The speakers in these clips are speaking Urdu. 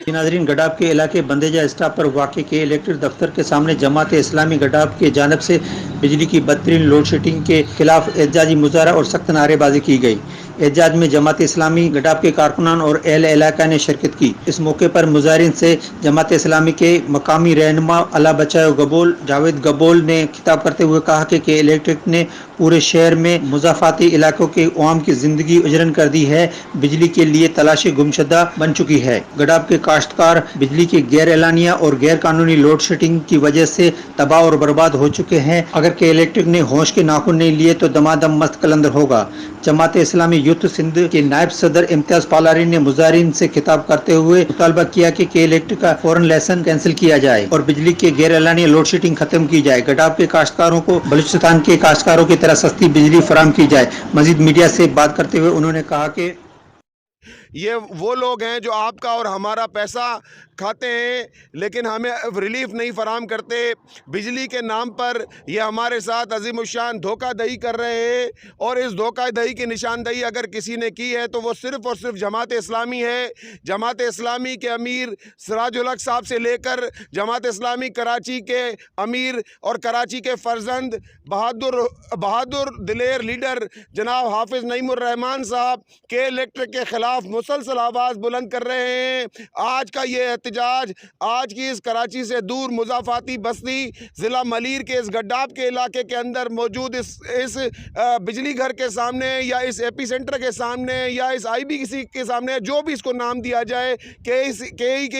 ناظرین، گڈاب کے علاقے بندیجہ اسٹاپ پر واقع کے الیکٹرک دفتر کے سامنے جماعت اسلامی گڈاب کی جانب سے بجلی کی بدترین لوڈ شیڈنگ کے خلاف احتجاجی مظاہرہ اور سخت نعرے بازی کی گئی۔ احتجاج میں جماعت اسلامی گڈاب کے کارکنان اور اہل علاقہ نے شرکت کی۔ اس موقع پر مظاہرین سے جماعت اسلامی کے مقامی رہنما اللہ بچاؤ گبول جاوید گبول نے خطاب کرتے ہوئے کہا کہ الیکٹرک نے پورے شہر میں مضافاتی علاقوں کے عوام کی زندگی اجرن کر دی ہے، بجلی کے لیے تلاشی گمشدہ بن چکی ہے۔ گڈاب کے کاشتکار بجلی کے غیر اعلانیہ اور غیر قانونی لوڈ شیڈنگ کی وجہ سے تباہ اور برباد ہو چکے ہیں۔ اگر کہ الیکٹرک نے ہوش کے ناخن نہیں لیے تو دمادم مست قلندر ہوگا۔ جماعت اسلامی یوتھ سندھ کے نائب صدر امتیاز پالاری نے مظاہرین سے خطاب کرتے ہوئے مطالبہ کیا کہ الیکٹرک کا فوراً لائسنس کینسل کیا جائے اور بجلی کے غیر اعلانیہ لوڈ شیڈنگ ختم کی جائے۔ گڈاب کے کاشتکاروں کو بلوچستان کے کاشتکاروں کی طرح سستی بجلی فراہم کی جائے۔ مزید میڈیا سے بات کرتے ہوئے انہوں نے کہا کہ یہ وہ لوگ ہیں جو آپ کا اور ہمارا پیسہ کھاتے ہیں لیکن ہمیں ریلیف نہیں فراہم کرتے۔ بجلی کے نام پر یہ ہمارے ساتھ عظیم الشان دھوکہ دہی کر رہے ہیں، اور اس دھوکہ دہی کی نشاندہی اگر کسی نے کی ہے تو وہ صرف اور صرف جماعت اسلامی ہے۔ جماعت اسلامی کے امیر سراج الحق صاحب سے لے کر جماعت اسلامی کراچی کے امیر اور کراچی کے فرزند بہادر دلیر لیڈر جناب حافظ نعیم الرحمان صاحب کے الیکٹرک کے خلاف مسلسل آواز بلند کر رہے ہیں۔ آج کا یہ احتجاج آج کی اس کراچی سے دور مضافاتی بستی ضلع ملیر کے اس گڈاب کے علاقے کے اندر موجود اس بجلی گھر کے سامنے یا اس ایپی سینٹر کے سامنے یا اس آئی بی کسی کے سامنے، جو بھی اس کو نام دیا جائے، کہ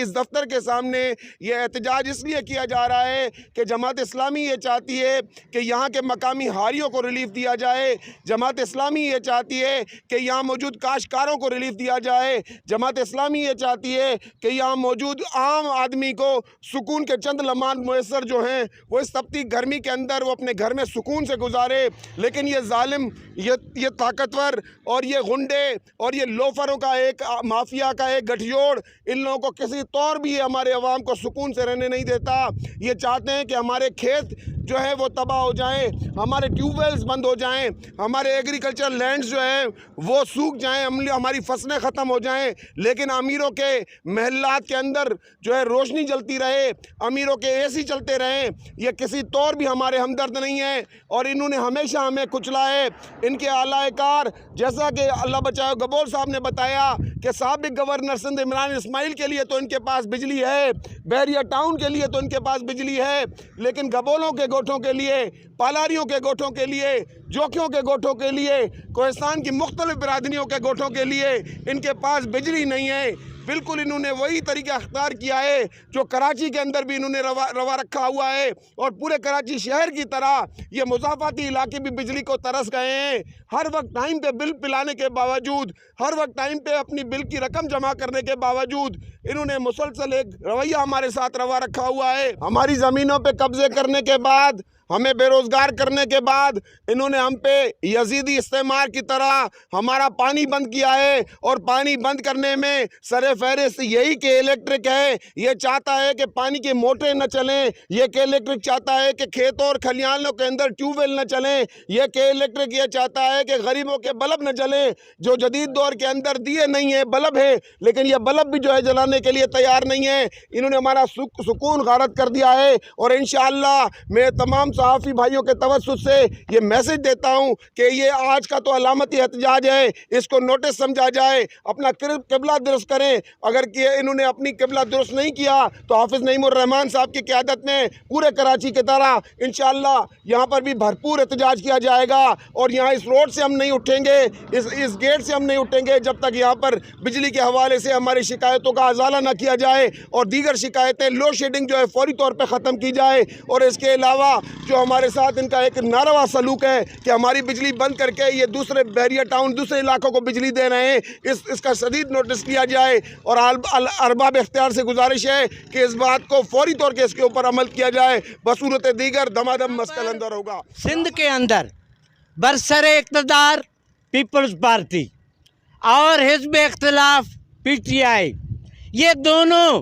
اس دفتر کے سامنے یہ احتجاج اس لیے کیا جا رہا ہے کہ جماعت اسلامی یہ چاہتی ہے کہ یہاں کے مقامی ہاریوں کو ریلیف دیا جائے۔ جماعت اسلامی یہ چاہتی ہے کہ یہاں موجود کاشتکاروں کو ریلیف دیا جائے۔ جماعت اسلامی یہ چاہتی ہے کہ یہاں موجود عام آدمی کو سکون کے چند لمحات میسر جو ہیں وہ اس تپتی گرمی کے اندر وہ اپنے گھر میں سکون سے گزارے۔ لیکن یہ ظالم، یہ طاقتور اور یہ غنڈے اور یہ لوفروں کا ایک مافیا کا ایک گٹھ جوڑ ان لوگوں کو کسی طور بھی ہمارے عوام کو سکون سے رہنے نہیں دیتا۔ یہ چاہتے ہیں کہ ہمارے کھیت جو ہے وہ تباہ ہو جائیں، ہمارے ٹیوب ویلز بند ہو جائیں، ہمارے ایگریکلچر لینڈز جو ہیں وہ سوکھ جائیں، ہماری فصلیں ختم ہو جائیں، لیکن امیروں کے محلات کے اندر جو ہے روشنی جلتی رہے، امیروں کے اے سی چلتے رہیں۔ یہ کسی طور بھی ہمارے ہمدرد نہیں ہیں اور انہوں نے ہمیشہ ہمیں کچلا ہے۔ ان کے اعلی کار جیسا کہ اللہ بچاؤ گبول صاحب نے بتایا کہ سابق گورنر سندھ عمران اسماعیل کے لیے تو ان کے پاس بجلی ہے، بحریہ ٹاؤن کے لیے تو ان کے پاس بجلی ہے، لیکن گبولوں کے گوٹھوں کے لیے، پالاریوں کے گوٹھوں کے لیے، جوکیوں کے گوٹھوں کے لیے، کوہستان کی مختلف برادریوں کے گوٹھوں کے لیے ان کے پاس بجلی نہیں ہے۔ بالکل انہوں نے وہی طریقہ اختیار کیا ہے جو کراچی کے اندر بھی انہوں نے روا رکھا ہوا ہے، اور پورے کراچی شہر کی طرح یہ مضافاتی علاقے بھی بجلی کو ترس گئے ہیں۔ ہر وقت ٹائم پہ بل پلانے کے باوجود، ہر وقت ٹائم پہ اپنی بل کی رقم جمع کرنے کے باوجود انہوں نے مسلسل ایک رویہ ہمارے ساتھ روا رکھا ہوا ہے۔ ہماری زمینوں پہ قبضے کرنے کے بعد، ہمیں بے روزگار کرنے کے بعد انہوں نے ہم پہ یزیدی استعمار کی طرح ہمارا پانی بند کیا ہے، اور پانی بند کرنے میں سر فہرست یہی کہ الیکٹرک ہے۔ یہ چاہتا ہے کہ پانی کی موٹریں نہ چلیں، یہ کہ الیکٹرک چاہتا ہے کہ کھیتوں اور کھلیانوں کے اندر ٹیوب ویل نہ چلیں، یہ کہ الیکٹرک یہ چاہتا ہے کہ غریبوں کے بلب نہ جلیں، جو جدید دور کے اندر دیے نہیں ہیں بلب ہے، لیکن یہ بلب بھی جو ہے جلانے کے لیے تیار نہیں ہے۔ انہوں نے ہمارا سکون غارت کر دیا ہے، اور انشاءاللہ میں تمام صحافی بھائیوں کے توسط سے یہ میسج دیتا ہوں کہ یہ آج کا تو علامتی احتجاج ہے، اس کو نوٹس سمجھا جائے، اپنا قبلہ درست کریں۔ اگر کہ انہوں نے اپنی قبلہ درست نہیں کیا تو حافظ نعیم الرحمان صاحب کی قیادت میں پورے کراچی کی طرح انشاءاللہ یہاں پر بھی بھرپور احتجاج کیا جائے گا، اور یہاں اس روڈ سے ہم نہیں اٹھیں گے، اس گیٹ سے ہم نہیں اٹھیں گے جب تک یہاں پر بجلی کے حوالے سے ہماری شکایتوں کا ازالہ نہ کیا جائے، اور دیگر شکایتیں لوڈ شیڈنگ جو ہے فوری طور پہ ختم کی جائے۔ اور اس کے علاوہ جو ہمارے ساتھ ان کا ایک ناروا سلوک ہے کہ ہماری بجلی بند کر کے یہ دوسرے بحریہ ٹاؤن دوسرے علاقوں کو بجلی دے رہے ہیں، اس کا شدید نوٹس لیا جائے، اور ارباب اختیار سے گزارش ہے کہ اس بات کو فوری طور کے اس کے اوپر عمل کیا جائے، بصورت دیگر دمادم مسکل اندر ہوگا۔ سندھ کے اندر برسر اقتدار پیپلز پارٹی اور حزب اختلاف پی ٹی آئی، یہ دونوں